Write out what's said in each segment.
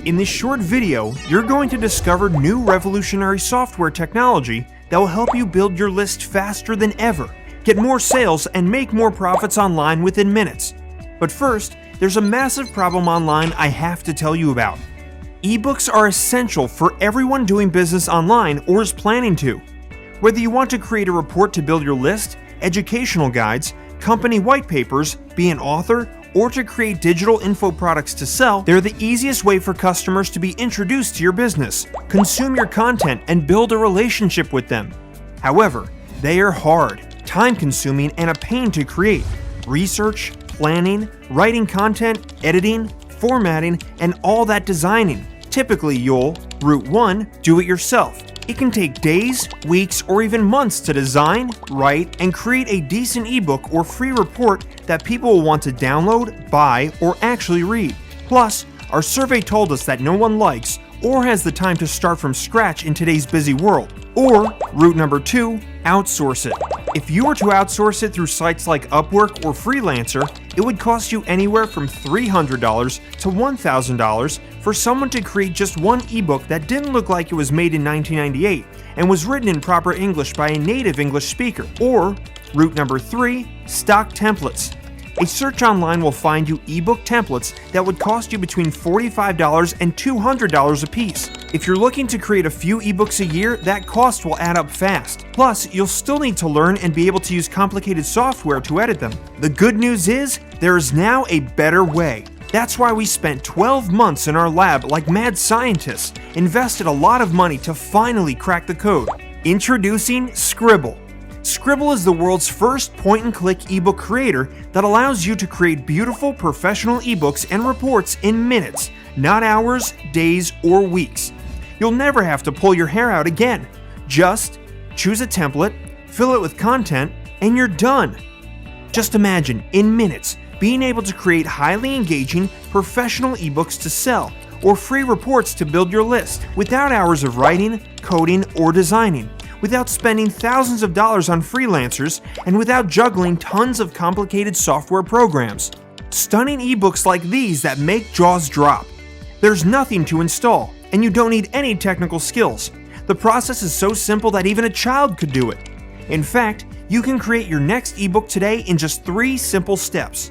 In this short video, you're going to discover new revolutionary software technology that will help you build your list faster than ever, get more sales, and make more profits online within minutes. But first, there's a massive problem online I have to tell you about. eBooks are essential for everyone doing business online or is planning to. Whether you want to create a report to build your list, educational guides, company white papers, be an author, or to create digital info products to sell, they're the easiest way for customers to be introduced to your business, consume your content, and build a relationship with them. However, they are hard, time-consuming, and a pain to create. Research, planning, writing content, editing, formatting, and all that designing. Typically, you'll, Route 1, do it yourself. It can take days, weeks, or even months to design, write, and create a decent ebook or free report that people will want to download, buy, or actually read. Plus, our survey told us that no one likes or has the time to start from scratch in today's busy world. Or, route number 2, outsource it. If you were to outsource it through sites like Upwork or Freelancer, it would cost you anywhere from $300 to $1,000 for someone to create just one ebook that didn't look like it was made in 1998 and was written in proper English by a native English speaker. Or, route number 3, stock templates. A search online will find you ebook templates that would cost you between $45 and $200 a piece. If you're looking to create a few ebooks a year, that cost will add up fast. Plus, you'll still need to learn and be able to use complicated software to edit them. The good news is, there is now a better way. That's why we spent 12 months in our lab like mad scientists, invested a lot of money to finally crack the code. Introducing Sqribble. Sqribble is the world's first point-and-click ebook creator that allows you to create beautiful professional ebooks and reports in minutes, not hours, days, or weeks. You'll never have to pull your hair out again. Just choose a template, fill it with content, and you're done. Just imagine, in minutes, being able to create highly engaging, professional ebooks to sell, or free reports to build your list, without hours of writing, coding, or designing, without spending thousands of dollars on freelancers, and without juggling tons of complicated software programs. Stunning ebooks like these that make jaws drop. There's nothing to install, and you don't need any technical skills. The process is so simple that even a child could do it. In fact, you can create your next ebook today in just 3 simple steps.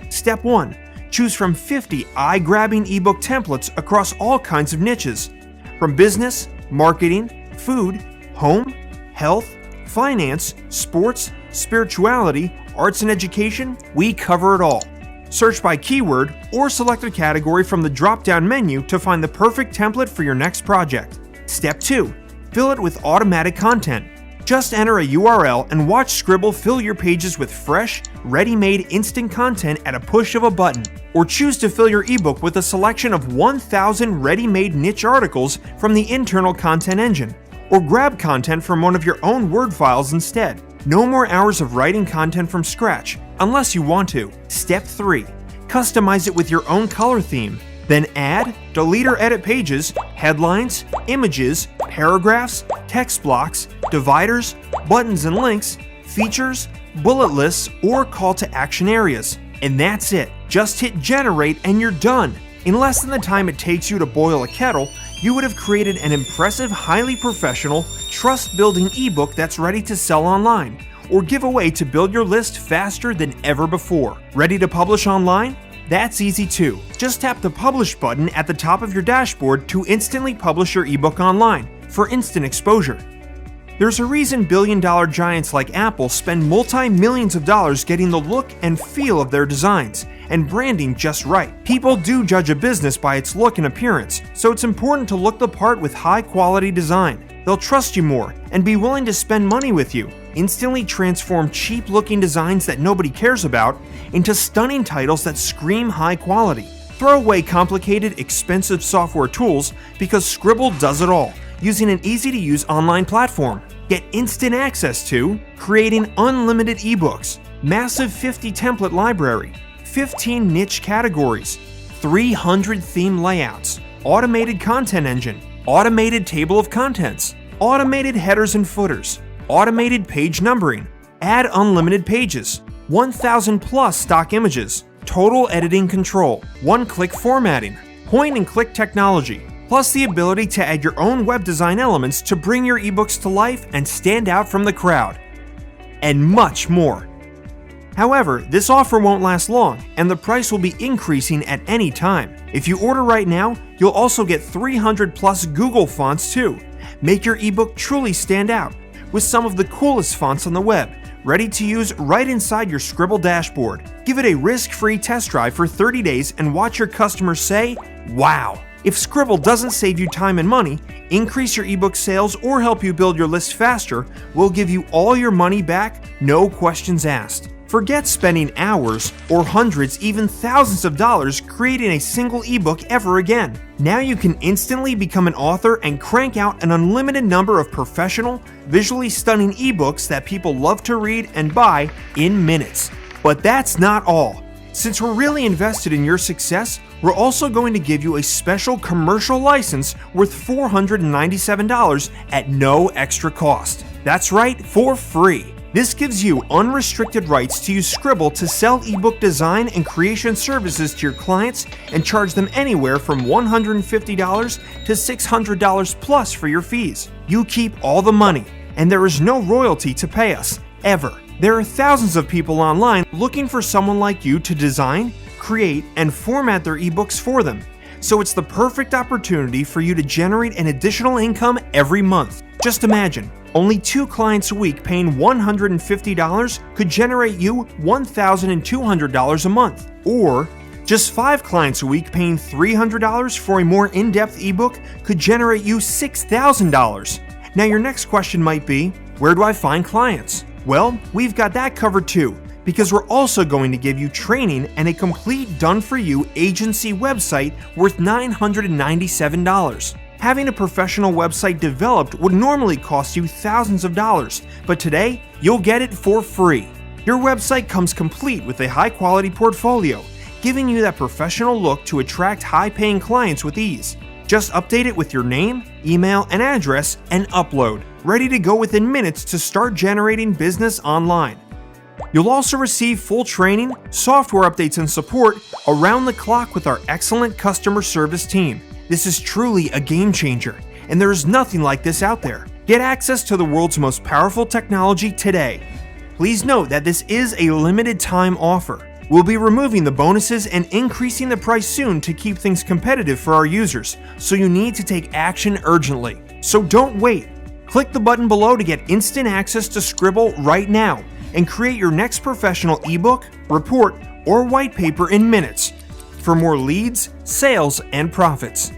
Step 1. Choose from 50 eye-grabbing ebook templates across all kinds of niches. From business, marketing, food, home, health, finance, sports, spirituality, arts and education, we cover it all. Search by keyword or select a category from the drop-down menu to find the perfect template for your next project. Step 2. Fill it with automatic content. Just enter a URL and watch Sqribble fill your pages with fresh, ready-made instant content at a push of a button. Or choose to fill your ebook with a selection of 1,000 ready-made niche articles from the internal content engine. Or grab content from one of your own Word files instead. No more hours of writing content from scratch, unless you want to. Step 3. Customize it with your own color theme. Then add, delete or edit pages, headlines, images, paragraphs, text blocks, dividers, buttons and links, features, bullet lists, or call to action areas. And that's it. Just hit generate and you're done. In less than the time it takes you to boil a kettle, you would have created an impressive, highly professional, trust-building ebook that's ready to sell online, or give away to build your list faster than ever before. Ready to publish online? That's easy too. Just tap the Publish button at the top of your dashboard to instantly publish your ebook online for instant exposure. There's a reason billion-dollar giants like Apple spend multi-millions of dollars getting the look and feel of their designs and branding just right. People do judge a business by its look and appearance, so it's important to look the part with high-quality design. They'll trust you more and be willing to spend money with you. Instantly transform cheap-looking designs that nobody cares about into stunning titles that scream high quality. Throw away complicated, expensive software tools because Sqribble does it all, using an easy-to-use online platform. Get instant access to creating unlimited ebooks, massive 50 template library, 15 niche categories, 300 theme layouts, automated content engine, automated table of contents, automated headers and footers, automated page numbering, add unlimited pages, 1,000 plus stock images, total editing control, one-click formatting, point-and-click technology, plus the ability to add your own web design elements to bring your ebooks to life and stand out from the crowd, and much more. However, this offer won't last long, and the price will be increasing at any time. If you order right now, you'll also get 300 plus Google fonts too. Make your ebook truly stand out with some of the coolest fonts on the web, ready to use right inside your Sqribble dashboard. Give it a risk-free test drive for 30 days and watch your customers say, "Wow!" If Sqribble doesn't save you time and money, increase your ebook sales, or help you build your list faster, we'll give you all your money back, no questions asked. Forget spending hours or hundreds, even thousands of dollars creating a single ebook ever again. Now you can instantly become an author and crank out an unlimited number of professional, visually stunning ebooks that people love to read and buy in minutes. But that's not all. Since we're really invested in your success, we're also going to give you a special commercial license worth $497 at no extra cost. That's right, for free. This gives you unrestricted rights to use Sqribble to sell ebook design and creation services to your clients and charge them anywhere from $150 to $600 plus for your fees. You keep all the money, and there is no royalty to pay us, ever. There are thousands of people online looking for someone like you to design, create, and format their ebooks for them. So it's the perfect opportunity for you to generate an additional income every month. Just imagine, only 2 clients a week paying $150 could generate you $1,200 a month. Or just 5 clients a week paying $300 for a more in-depth ebook could generate you $6,000. Now your next question might be, where do I find clients? Well, we've got that covered too, because we're also going to give you training and a complete done-for-you agency website worth $997. Having a professional website developed would normally cost you thousands of dollars, but today, you'll get it for free. Your website comes complete with a high-quality portfolio, giving you that professional look to attract high-paying clients with ease. Just update it with your name, email, and address, and upload, ready to go within minutes to start generating business online. You'll also receive full training, software updates, and support around the clock with our excellent customer service team. This is truly a game changer, and there is nothing like this out there. Get access to the world's most powerful technology today. Please note that this is a limited time offer. We'll be removing the bonuses and increasing the price soon to keep things competitive for our users, so you need to take action urgently. So don't wait. Click the button below to get instant access to Sqribble right now and create your next professional ebook, report, or white paper in minutes for more leads, sales, and profits.